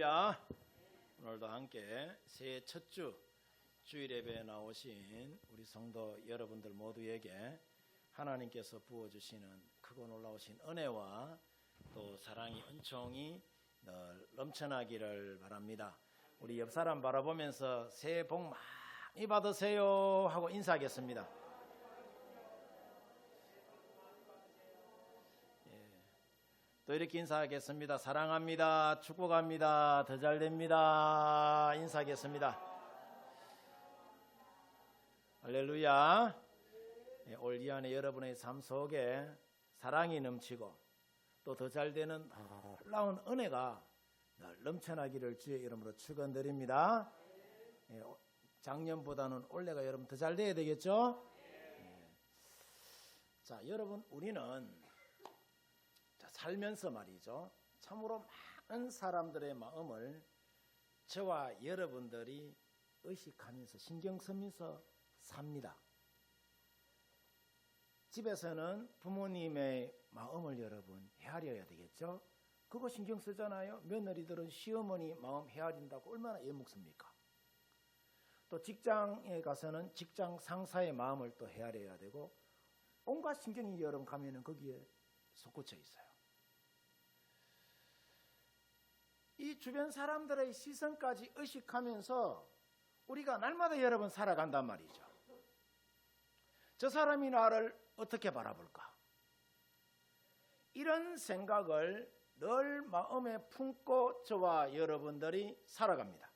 할렐루야. 오늘도 함께 새해 첫 주 주일 예배에 나오신 우리 성도 여러분들 모두에게 하나님께서 부어주시는 크고 놀라우신 은혜와 또 사랑이 은총이 늘 넘쳐나기를 바랍니다. 우리 옆 사람 바라보면서 새해 복 많이 받으세요 하고 인사하겠습니다. 또 이렇게 인사하겠습니다. 사랑합니다. 축복합니다. 더 잘됩니다. 인사하겠습니다. 할렐루야. 올 이 안에 여러분의 삶 속에 사랑이 넘치고 또 더 잘되는 놀라운 은혜가 늘 넘쳐나기를 주의 이름으로 축원드립니다. 작년보다는 올해가 여러분 더 잘돼야 되겠죠? 자, 여러분, 우리는 살면서 말이죠, 참으로 많은 사람들의 마음을 저와 여러분들이 의식하면서 신경 쓰면서 삽니다. 집에서는 부모님의 마음을 여러분 헤아려야 되겠죠? 그거 신경 쓰잖아요. 며느리들은 시어머니 마음 헤아린다고 얼마나 애먹습니까? 또 직장에 가서는 직장 상사의 마음을 또 헤아려야 되고, 온갖 신경이 여러분 가면은 거기에 솟구쳐 있어요. 이 주변 사람들의 시선까지 의식하면서 우리가 날마다 여러분 살아간단 말이죠. 저 사람이 나를 어떻게 바라볼까? 이런 생각을 늘 마음에 품고 저와 여러분들이 살아갑니다.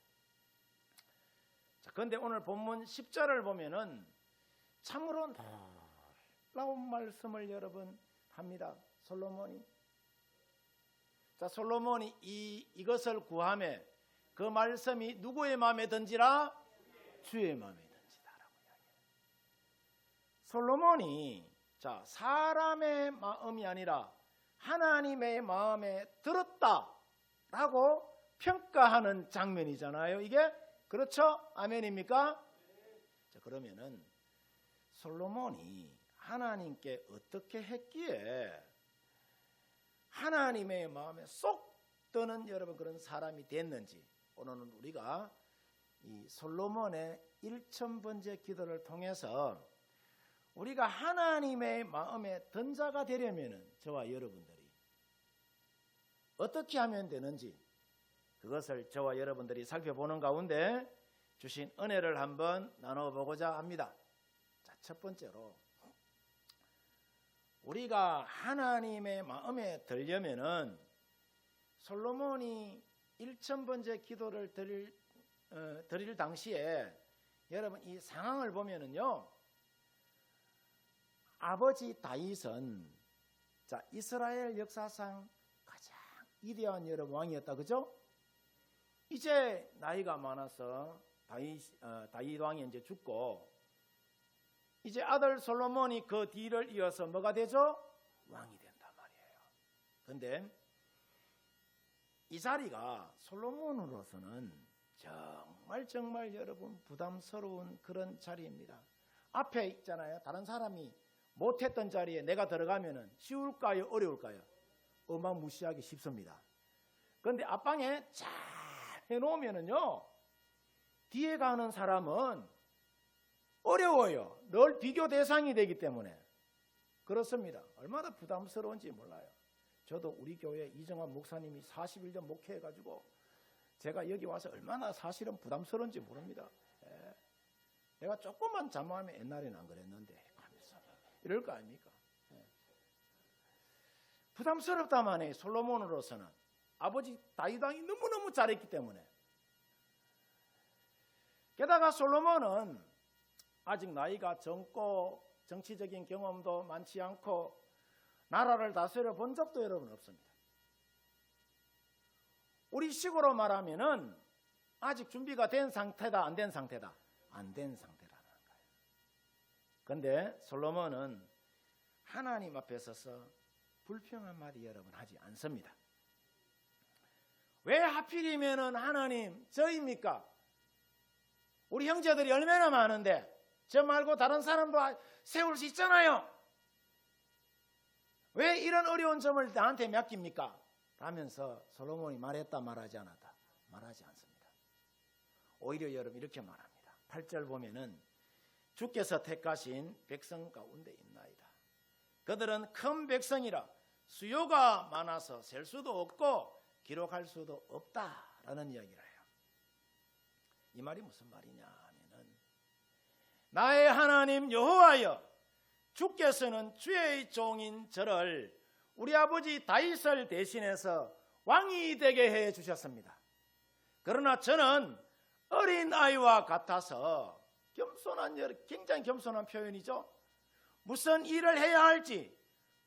자, 그런데 오늘 본문 10절을 보면은 참으로 놀라운 말씀을 여러분 합니다. 솔로몬이. 자, 솔로몬이 이것을 구하며 그 말씀이 누구의 마음에 든지라? 주의 마음에 든지다라고 이야기해요. 솔로몬이 자, 사람의 마음이 아니라 하나님의 마음에 들었다라고 평가하는 장면이잖아요. 이게 그렇죠? 아멘입니까? 자, 그러면은 솔로몬이 하나님께 어떻게 했기에 하나님의 마음에 쏙 드는 여러분 그런 사람이 됐는지, 오늘은 우리가 이 솔로몬의 1000번째 기도를 통해서 우리가 하나님의 마음에 든 자가 되려면 저와 여러분들이 어떻게 하면 되는지, 그것을 저와 여러분들이 살펴보는 가운데 주신 은혜를 한번 나눠보고자 합니다. 자, 첫 번째로 우리가 하나님의 마음에 들려면은 솔로몬이 1000번째 기도를 드릴 당시에 여러분 이 상황을 보면은요, 아버지 다윗은 자, 이스라엘 역사상 가장 위대한 여러분 왕이었다, 그죠? 이제 나이가 많아서 다윗 왕이 이제 죽고 이제 아들 솔로몬이 그 뒤를 이어서 뭐가 되죠? 왕이 된단 말이에요. 그런데 이 자리가 솔로몬으로서는 정말 여러분 부담스러운 그런 자리입니다. 앞에 있잖아요. 다른 사람이 못했던 자리에 내가 들어가면은 쉬울까요? 어려울까요? 어마무시하기 쉽습니다. 그런데 앞방에 잘 해놓으면은요, 뒤에 가는 사람은 어려워요. 늘 비교 대상이 되기 때문에. 그렇습니다. 얼마나 부담스러운지 몰라요. 저도 우리 교회 이정환 목사님이 41년 목회해가지고 제가 여기 와서 얼마나 사실은 부담스러운지 모릅니다. 예. 내가 조금만 잘못하면 옛날에는 안 그랬는데 하면서 이럴 거 아닙니까? 예. 부담스럽다만 해. 솔로몬으로서는 아버지 다윗 왕이 너무너무 잘했기 때문에. 게다가 솔로몬은 아직 나이가 젊고 정치적인 경험도 많지 않고 나라를 다스려 본 적도 여러분 없습니다. 우리 식으로 말하면은 아직 준비가 된 상태다, 안 된 상태다? 안 된 상태라는 거예요. 그런데 솔로몬은 하나님 앞에 서서 불평한 마디 여러분 하지 않습니다. 왜 하필이면은 하나님 저입니까? 우리 형제들이 얼마나 많은데 저 말고 다른 사람도 세울 수 있잖아요. 왜 이런 어려운 점을 나한테 맡깁니까? 라면서 솔로몬이 말했다 말하지 않았다? 말하지 않습니다. 오히려 여러분 이렇게 말합니다. 8절 보면은 주께서 택하신 백성 가운데 있나이다. 그들은 큰 백성이라 수요가 많아서 셀 수도 없고 기록할 수도 없다라는 이야기를 해요. 이 말이 무슨 말이냐 하면은 나의 하나님 여호와여 주께서는 주의 종인 저를 우리 아버지 다윗을 대신해서 왕이 되게 해 주셨습니다. 그러나 저는 어린 아이와 같아서 굉장히 겸손한 표현이죠. 무슨 일을 해야 할지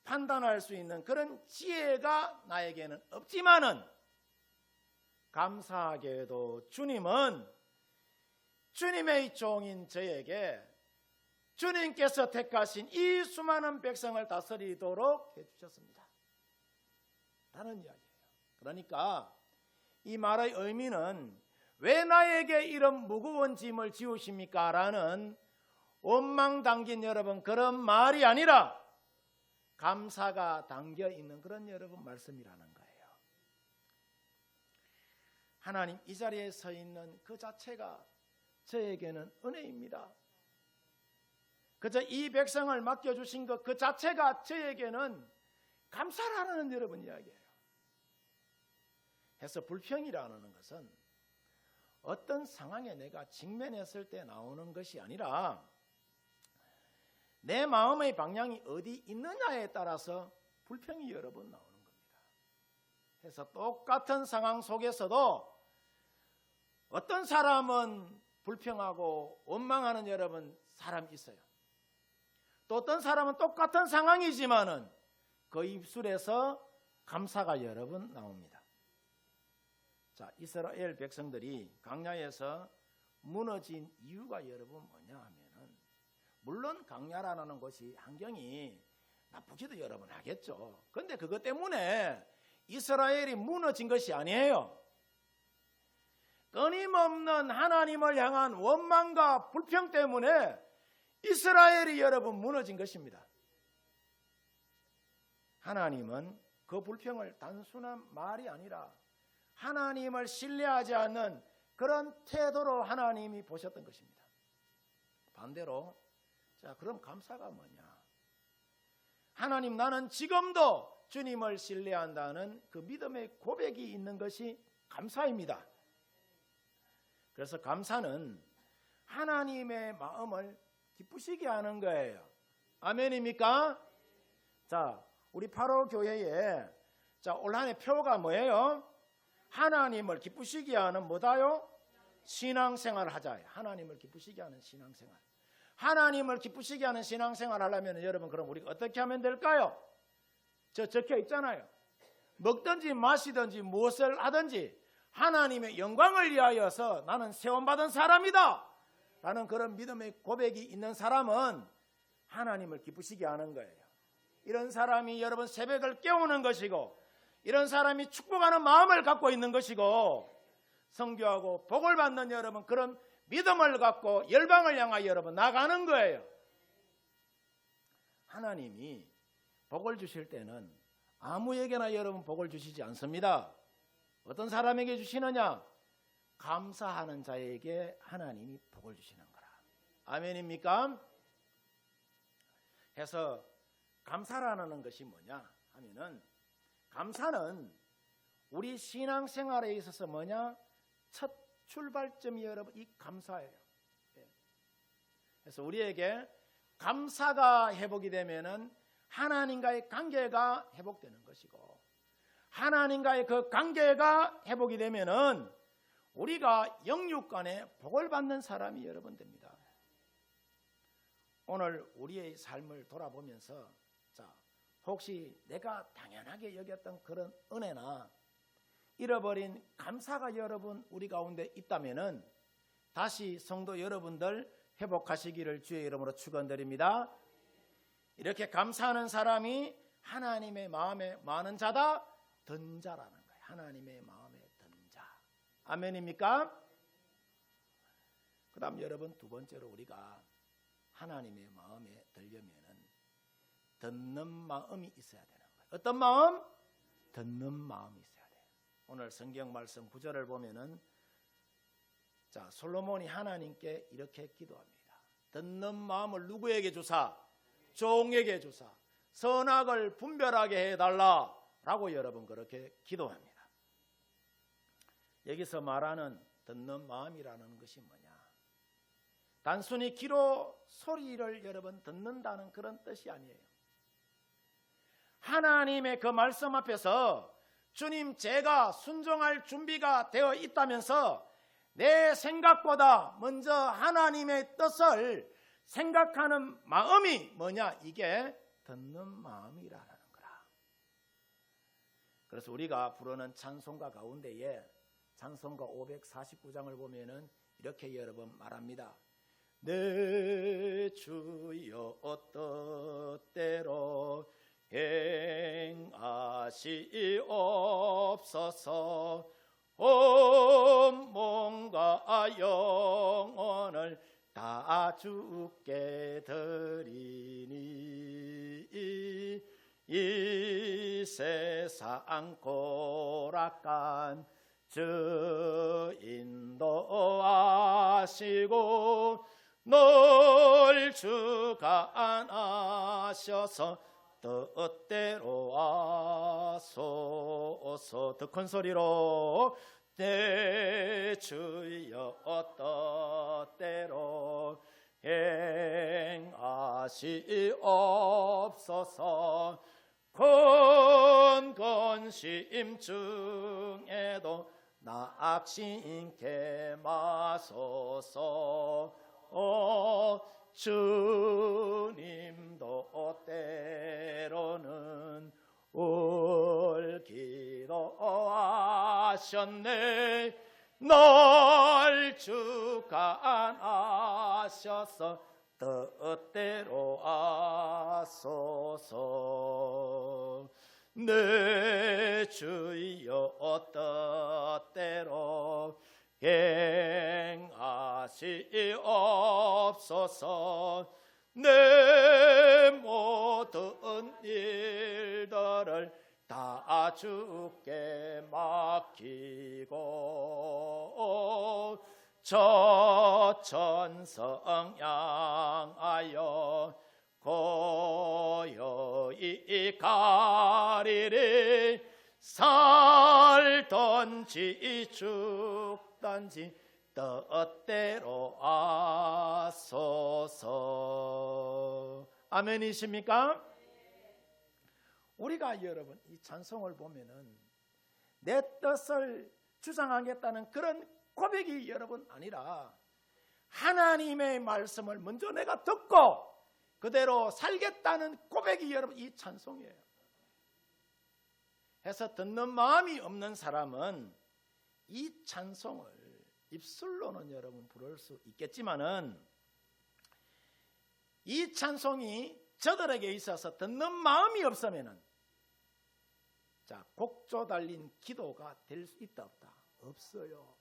판단할 수 있는 그런 지혜가 나에게는 없지만은 감사하게도 주님은 주님의 종인 저에게 주님께서 택하신 이 수많은 백성을 다스리도록 해주셨습니다. 라는 이야기예요. 그러니까 이 말의 의미는 왜 나에게 이런 무거운 짐을 지우십니까? 라는 원망 담긴 여러분 그런 말이 아니라 감사가 담겨 있는 그런 여러분 말씀이라는 거예요. 하나님 이 자리에 서 있는 그 자체가 저에게는 은혜입니다. 그저 이 백성을 맡겨주신 것 그 자체가 저에게는 감사라는 여러분 이야기예요. 해서 불평이라는 것은 어떤 상황에 내가 직면했을 때 나오는 것이 아니라 내 마음의 방향이 어디 있느냐에 따라서 불평이 여러 번 나오는 겁니다. 그래서 똑같은 상황 속에서도 어떤 사람은 불평하고 원망하는 여러분 사람이 있어요. 또 어떤 사람은 똑같은 상황이지만은 그 입술에서 감사가 여러 번 나옵니다. 자, 이스라엘 백성들이 광야에서 무너진 이유가 여러분 뭐냐 하면은 물론 광야라는 것이 환경이 나쁘기도 여러분 하겠죠. 그런데 그것 때문에 이스라엘이 무너진 것이 아니에요. 끊임없는 하나님을 향한 원망과 불평 때문에 이스라엘이 여러분 무너진 것입니다. 하나님은 그 불평을 단순한 말이 아니라 하나님을 신뢰하지 않는 그런 태도로 하나님이 보셨던 것입니다. 반대로 자, 그럼 감사가 뭐냐? 하나님 나는 지금도 주님을 신뢰한다는 그 믿음의 고백이 있는 것이 감사입니다. 그래서 감사는 하나님의 마음을 기쁘시게 하는 거예요. 아멘입니까? 자, 우리 8호 교회에 자, 올 한 해 표가 뭐예요? 하나님을 기쁘시게 하는 뭐다요? 신앙생활을 하자. 하나님을 기쁘시게 하는 신앙생활. 하나님을 기쁘시게 하는 신앙생활을 하려면 여러분 그럼 우리가 어떻게 하면 될까요? 저 적혀 있잖아요. 먹든지 마시든지 무엇을 하든지 하나님의 영광을 위하여서 나는 세원받은 사람이다 라는 그런 믿음의 고백이 있는 사람은 하나님을 기쁘시게 하는 거예요. 이런 사람이 여러분 새벽을 깨우는 것이고 이런 사람이 축복하는 마음을 갖고 있는 것이고 선교하고 복을 받는 여러분 그런 믿음을 갖고 열방을 향하여 여러분 나가는 거예요. 하나님이 복을 주실 때는 아무에게나 여러분 복을 주시지 않습니다. 어떤 사람에게 주시느냐? 감사하는 자에게 하나님이 복을 주시는 거라. 아멘입니까? 해서 감사라는 것이 뭐냐 하면은 감사는 우리 신앙생활에 있어서 뭐냐? 첫 출발점이 여러분 이 감사예요. 그래서 우리에게 감사가 회복이 되면은 하나님과의 관계가 회복되는 것이고 하나님과의 그 관계가 회복이 되면은 우리가 영육간에 복을 받는 사람이 여러분 됩니다. 오늘 우리의 삶을 돌아보면서 자, 혹시 내가 당연하게 여겼던 그런 은혜나 잃어버린 감사가 여러분 우리 가운데 있다면은 다시 성도 여러분들 회복하시기를 주의 이름으로 축원드립니다. 이렇게 감사하는 사람이 하나님의 마음에 많은 자다, 든 자라는 거예요. 하나님의 마음에 든 자. 아멘입니까? 그 다음 여러분 두 번째로 우리가 하나님의 마음에 들려면은 듣는 마음이 있어야 되는 거예요. 어떤 마음? 듣는 마음이 있어야 돼요. 오늘 성경 말씀 9절을 보면은 자, 솔로몬이 하나님께 이렇게 기도합니다. 듣는 마음을 누구에게 주사? 종에게 주사. 선악을 분별하게 해달라라고 여러분 그렇게 기도합니다. 여기서 말하는 듣는 마음이라는 것이 뭐냐? 단순히 귀로 소리를 여러분 듣는다는 그런 뜻이 아니에요. 하나님의 그 말씀 앞에서 주님 제가 순종할 준비가 되어 있다면서 내 생각보다 먼저 하나님의 뜻을 생각하는 마음이 뭐냐? 이게 듣는 마음이라는 거라. 그래서 우리가 부르는 찬송가 가운데에 찬송가 549장을 보면은 이렇게 여러분 말합니다. 내 주여 뜻대로 행하시옵소서. 온 몸과 영혼을 다 주께 드리니 이 세상 고락간 주 인도하시고 널 주가 안하셔서 뜻대로 하소서. 더 큰 소리로 내 주여 뜻대로 행하시옵소서. 큰 근심 중에도 낙심케 마소서. 주님도 때로는 울기도 하셨네. 널 주가 안하셔서 뜻대로 하소서. 내 주여 뜻대로 행하시옵소서. 내 모든 일들을 다 주께 맡기고 저천성 향하여 고요히 가리리. 살던지 죽던지 뜻대로 하소서. 아멘이십니까? 우리가 여러분 이 찬송을 보면은 내 뜻을 주장하겠다는 그런 고백이 여러분 아니라 하나님의 말씀을 먼저 내가 듣고 그대로 살겠다는 고백이 여러분 이 찬송이에요. 해서 듣는 마음이 없는 사람은 이 찬송을 입술로는 여러분 부를 수 있겠지만은 이 찬송이 저들에게 있어서 듣는 마음이 없으면은 자, 곡조 달린 기도가 될 수 있다 없다? 없어요.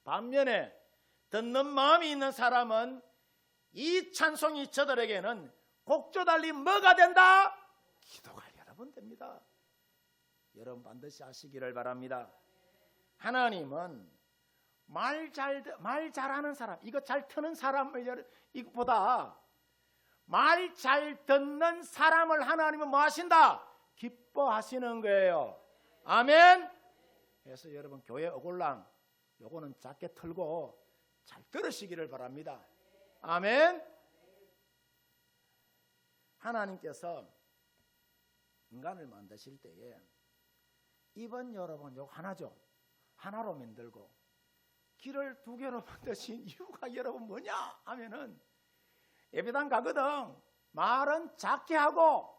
반면에 듣는 마음이 있는 사람은 이 찬송이 저들에게는 곡조 달린 뭐가 된다? 기도가 여러분 됩니다. 여러분 반드시 아시기를 바랍니다. 하나님은 말 잘하는 사람, 이거 잘 트는 사람을 이것보다 말 잘 듣는 사람을 하나님은 뭐 하신다? 기뻐하시는 거예요. 아멘. 그래서 여러분 교회 어골랑 요거는 작게 틀고 잘 들으시기를 바랍니다. 아멘. 하나님께서 인간을 만드실 때에 입은 여러분 요 하나죠. 하나로 만들고 귀를 두 개로 만드신 이유가 여러분 뭐냐 하면은 예배당 가거든 말은 작게 하고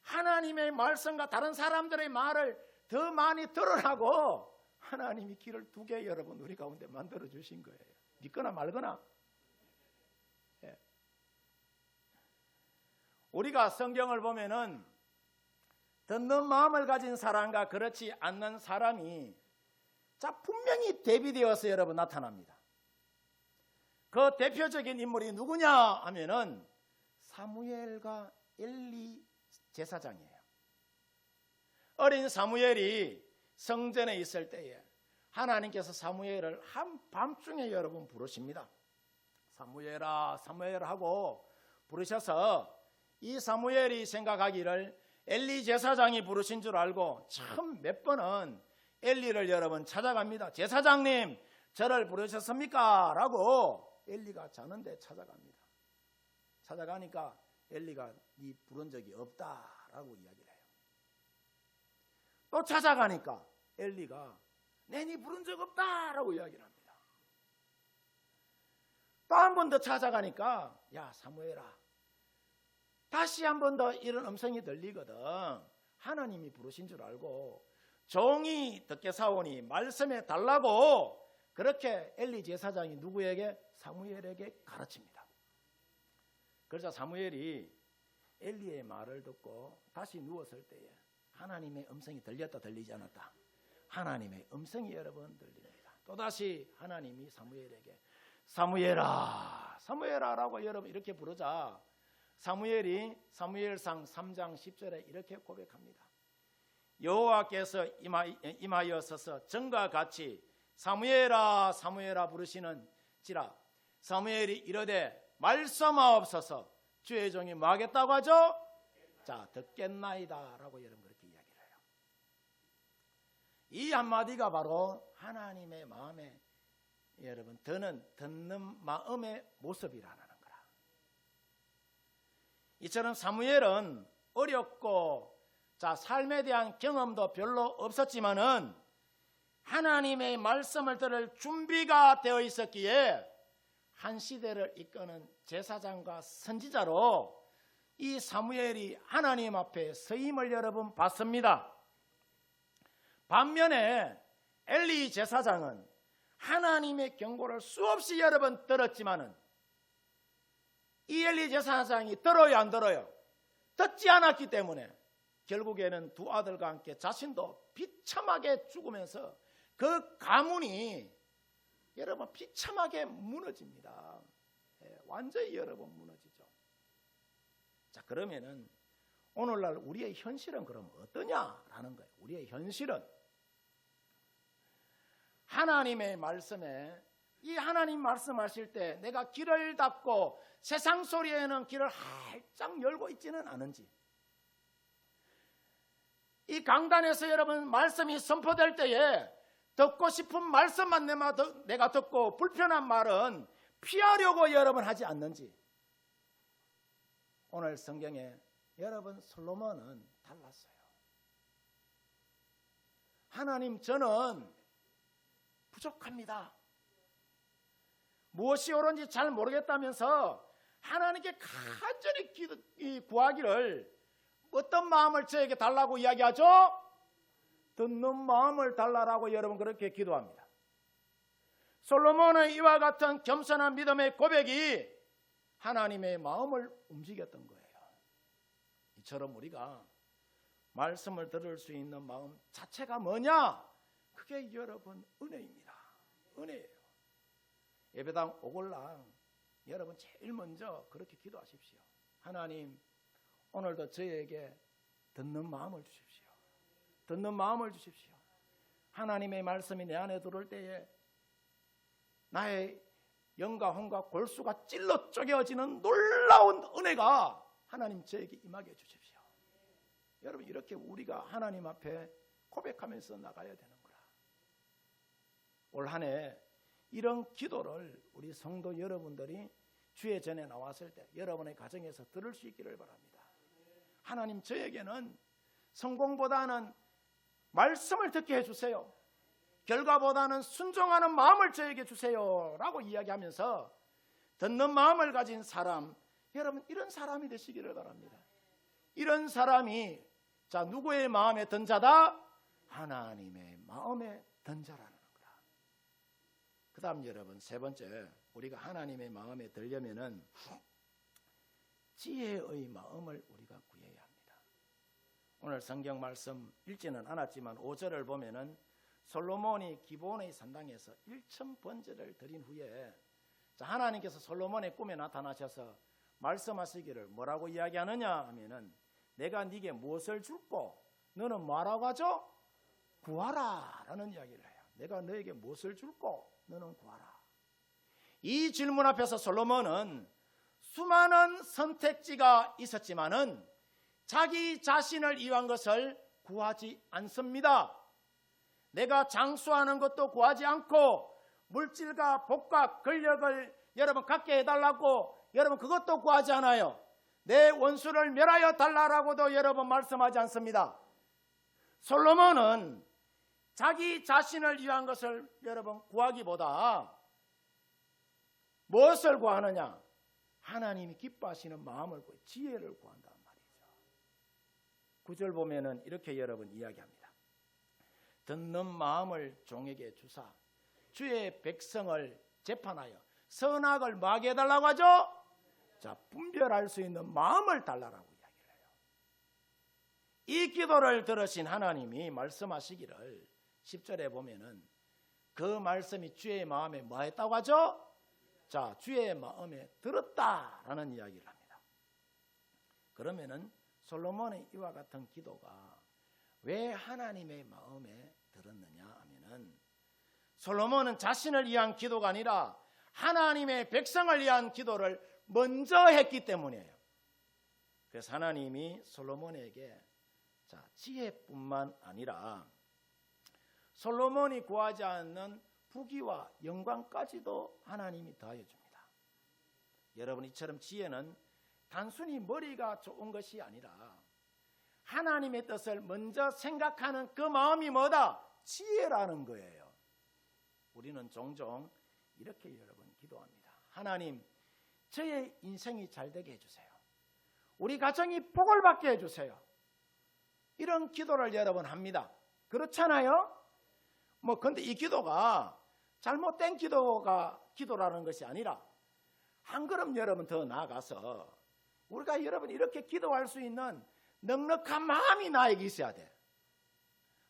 하나님의 말씀과 다른 사람들의 말을 더 많이 들으라고 하나님이 귀를 두 개 여러분 우리 가운데 만들어 주신 거예요. 믿거나 말거나. 예. 우리가 성경을 보면은 듣는 마음을 가진 사람과 그렇지 않는 사람이 자 분명히 대비되어서 여러분 나타납니다. 그 대표적인 인물이 누구냐 하면은 사무엘과 엘리 제사장이에요. 어린 사무엘이 성전에 있을 때에 하나님께서 사무엘을 한밤중에 여러분 부르십니다. 사무엘아 사무엘아 하고 부르셔서 이 사무엘이 생각하기를 엘리 제사장이 부르신 줄 알고 참 몇 번은 엘리를 여러분 찾아갑니다. 제사장님 저를 부르셨습니까? 라고 엘리가 자는데 찾아갑니다. 찾아가니까 엘리가 네 부른 적이 없다라고 이야기를 해요. 또 찾아가니까 엘리가 네 부른 적 없다라고 이야기를 합니다. 또 한 번 더 찾아가니까 야 사무엘아 다시 한 번 더 이런 음성이 들리거든. 하나님이 부르신 줄 알고 종이 듣게 사오니 말씀해 달라고 그렇게 엘리 제사장이 누구에게? 사무엘에게 가르칩니다. 그러자 사무엘이 엘리의 말을 듣고 다시 누웠을 때에 하나님의 음성이 들렸다 들리지 않았다? 하나님의 음성이 여러분 들립니다. 또다시 하나님이 사무엘에게 사무엘아 사무엘아라고 여러분 이렇게 부르자 사무엘이 사무엘상 3장 10절에 이렇게 고백합니다. 여호와께서 임하여서서 전과 같이 사무엘아 사무엘아 부르시는지라 사무엘이 이르되 말씀하옵소서 주의 종이 뭐 하겠다고 하죠? 자 듣겠나이다 라고 여러분 그렇게 이야기를 해요. 이 한마디가 바로 하나님의 마음에 여러분 듣는 마음의 모습이라는 거라. 이처럼 사무엘은 어렵고 자 삶에 대한 경험도 별로 없었지만은 하나님의 말씀을 들을 준비가 되어 있었기에 한 시대를 이끄는 제사장과 선지자로 이 사무엘이 하나님 앞에 서임을 여러분 받습니다. 반면에 엘리 제사장은 하나님의 경고를 수없이 여러분 들었지만은 이 엘리 제사장이 들어요 안 들어요? 듣지 않았기 때문에 결국에는 두 아들과 함께 자신도 비참하게 죽으면서 그 가문이 여러분 비참하게 무너집니다. 완전히 여러분 무너지죠. 자 그러면은 오늘날 우리의 현실은 그럼 어떠냐라는 거예요. 우리의 현실은 하나님의 말씀에 이 하나님 말씀하실 때 내가 귀를 닫고 세상 소리에는 귀를 활짝 열고 있지는 않은지 이 강단에서 여러분 말씀이 선포될 때에 듣고 싶은 말씀만 내가 듣고 불편한 말은 피하려고 여러분 하지 않는지 오늘 성경에 여러분 솔로몬은 달랐어요. 하나님 저는 부족합니다. 무엇이 옳은지 잘 모르겠다면서 하나님께 간절히 구하기를 어떤 마음을 저에게 달라고 이야기하죠? 듣는 마음을 달라라고 여러분 그렇게 기도합니다. 솔로몬의 이와 같은 겸손한 믿음의 고백이 하나님의 마음을 움직였던 거예요. 이처럼 우리가 말씀을 들을 수 있는 마음 자체가 뭐냐? 그게 여러분 은혜입니다. 은혜예요. 예배당 오골랑 여러분 제일 먼저 그렇게 기도하십시오. 하나님 오늘도 저에게 듣는 마음을 주십시오. 듣는 마음을 주십시오. 하나님의 말씀이 내 안에 들어올 때에 나의 영과 혼과 골수가 찔러 쪼개어지는 놀라운 은혜가 하나님 저에게 임하게 해주십시오. 여러분 이렇게 우리가 하나님 앞에 고백하면서 나가야 되는 거라. 올 한 해 이런 기도를 우리 성도 여러분들이 주의 전에 나왔을 때 여러분의 가정에서 들을 수 있기를 바랍니다. 하나님 저에게는 성공보다는 말씀을 듣게 해주세요. 결과보다는 순종하는 마음을 저에게 주세요 라고 이야기하면서 듣는 마음을 가진 사람 여러분 이런 사람이 되시기를 바랍니다. 이런 사람이 자 누구의 마음에 든 자다? 하나님의 마음에 든 자라는 거다. 그 다음 여러분 세 번째 우리가 하나님의 마음에 들려면은 지혜의 마음을 우리가 구해야 합니다. 오늘 성경 말씀 읽지는 않았지만 5절을 보면은 솔로몬이 기브온의 산당에서 1000번제를 드린 후에 자, 하나님께서 솔로몬의 꿈에 나타나셔서 말씀하시기를 뭐라고 이야기하느냐 하면은 내가 네게 무엇을 줄고 너는 뭐라고 하죠? 구하라 라는 이야기를 해요. 내가 너에게 무엇을 줄고 너는 구하라. 이 질문 앞에서 솔로몬은 수많은 선택지가 있었지만은 자기 자신을 위한 것을 구하지 않습니다. 내가 장수하는 것도 구하지 않고 물질과 복과 권력을 여러분 갖게 해달라고 여러분 그것도 구하지 않아요. 내 원수를 멸하여 달라라고도 여러분 말씀하지 않습니다. 솔로몬은 자기 자신을 위한 것을 여러분 구하기보다 무엇을 구하느냐? 하나님이 기뻐하시는 마음을 구해 지혜를 구한단 말이죠. 9절 보면은 이렇게 여러분 이야기합니다. 듣는 마음을 종에게 주사 주의 백성을 재판하여 선악을 마게 해달라고 하죠. 자, 분별할 수 있는 마음을 달라라고 이야기를 해요. 이 기도를 들으신 하나님이 말씀하시기를 10절에 보면은 그 말씀이 주의 마음에 뭐 했다고 하죠? 자, 주의 마음에 들었다라는 이야기를 합니다. 그러면은 솔로몬의 이와 같은 기도가 왜 하나님의 마음에 들었느냐 하면은 솔로몬은 자신을 위한 기도가 아니라 하나님의 백성을 위한 기도를 먼저 했기 때문이에요. 그래서 하나님이 솔로몬에게 자, 지혜뿐만 아니라 솔로몬이 구하지 않는 부귀와 영광까지도 하나님이 더하여 줍니다. 여러분, 이처럼 지혜는 단순히 머리가 좋은 것이 아니라 하나님의 뜻을 먼저 생각하는 그 마음이 뭐다? 지혜라는 거예요. 우리는 종종 이렇게 여러분 기도합니다. 하나님, 저의 인생이 잘 되게 해주세요. 우리 가정이 복을 받게 해주세요. 이런 기도를 여러분 합니다. 그렇잖아요? 근데 이 기도가 잘못된 기도라는 것이 아니라 한 걸음 여러분 더 나아가서 우리가 여러분 이렇게 기도할 수 있는 넉넉한 마음이 나에게 있어야 돼.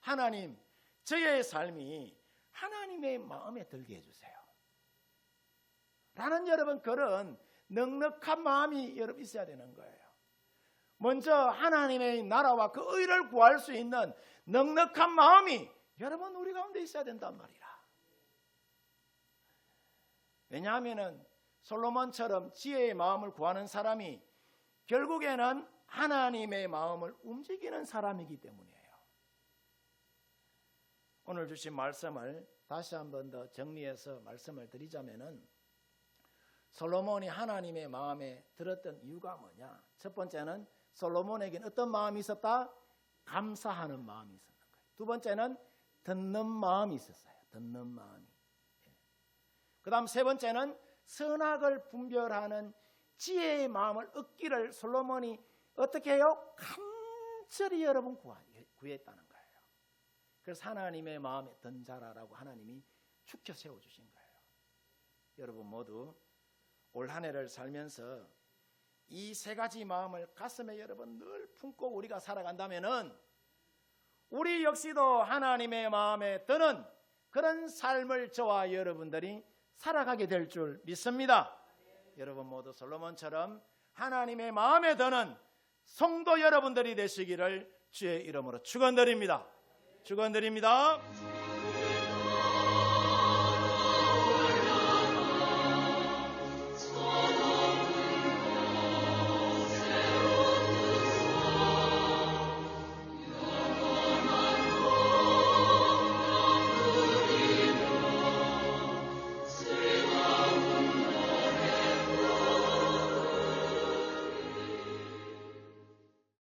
하나님, 저의 삶이 하나님의 마음에 들게 해주세요. 라는 여러분 그런 넉넉한 마음이 여러분 있어야 되는 거예요. 먼저 하나님의 나라와 그 의를 구할 수 있는 넉넉한 마음이 여러분 우리 가운데 있어야 된단 말이라. 왜냐하면 솔로몬처럼 지혜의 마음을 구하는 사람이 결국에는 하나님의 마음을 움직이는 사람이기 때문이에요. 오늘 주신 말씀을 다시 한 번 더 정리해서 말씀을 드리자면은 솔로몬이 하나님의 마음에 들었던 이유가 뭐냐? 첫 번째는 솔로몬에게는 어떤 마음이 있었다? 감사하는 마음이 있었는 거예요. 두 번째는 듣는 마음이 있었어요. 듣는 마음이. 그 다음 세 번째는 선악을 분별하는 지혜의 마음을 얻기를 솔로몬이 어떻게 해요? 간절히 여러분 구했다는 거예요. 그래서 하나님의 마음에 든 자라라고 하나님이 축혀 세워주신 거예요. 여러분 모두 올 한 해를 살면서 이 세 가지 마음을 가슴에 여러분 늘 품고 우리가 살아간다면은 우리 역시도 하나님의 마음에 드는 그런 삶을 저와 여러분들이 살아가게 될 줄 믿습니다. 여러분 모두 솔로몬처럼 하나님의 마음에 드는 성도 여러분들이 되시기를 주의 이름으로 축원드립니다. 축원드립니다.